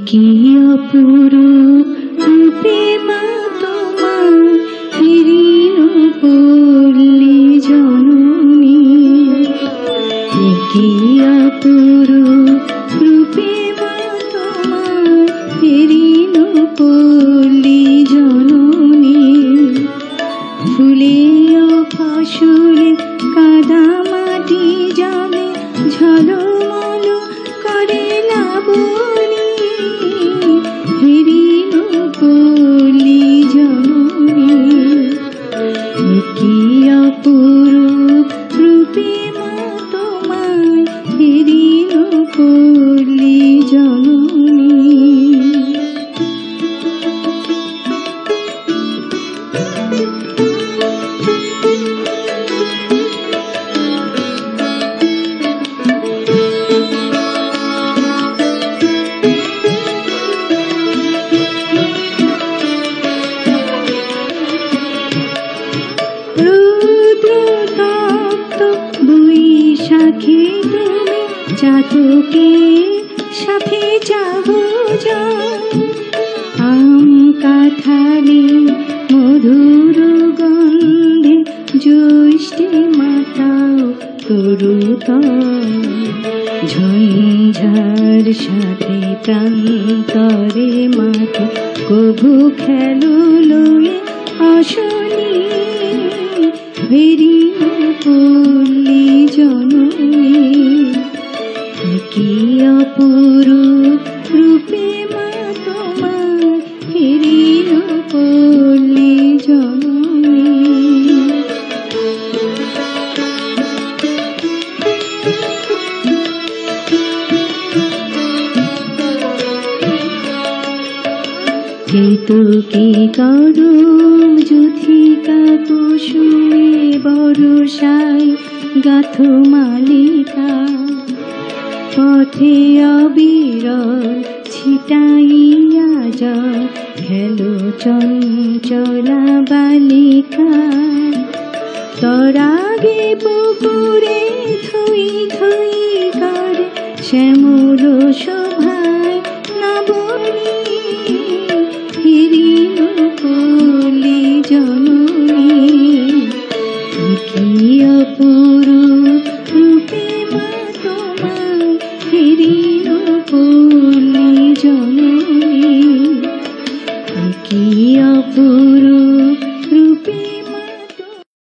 কি অপরূপ রূপে মা তোমার হীন পল্লী জননী, কি অপরূপ রূপে মা তোমার হীন পল্লী জননী। ফুলে ও ফসলে কাদা মাটি জলে ঝলমল করে লাবণী, হীন পল্লী জননী। কি অপরূপ রূপে মা তোমার হীন পল্লী জননী। রুদ্রতপ্ত বৈশাখে তুমি চাতকে সাথে যাবো আম কাঁঠালে মধুর গন্ধে জ্যৈষ্ঠে মাতাও তরুতর, ঝঞ্ঝার সাথে প্রান্তরে মাঠে কভু খেলো লয়ে অশনি, হীন পল্লী জননী। কি অপরূপ রূপে মা তোমার হীন পল্লী জননী। কেতকী করম যুথিকা কুসুমে বরষায় গাথো মালিকা, পথে অবিরল ছিটাইয়া জল খেলো চঞ্চলা বালিকা। তরাগে পুকুরে থই থই করে শ্যামল শোভায় নবনী, হীন পল্লী জননী। কি অপরূপ রূপে মা তোমার হীন পল্লী জননী। কি অপরূপ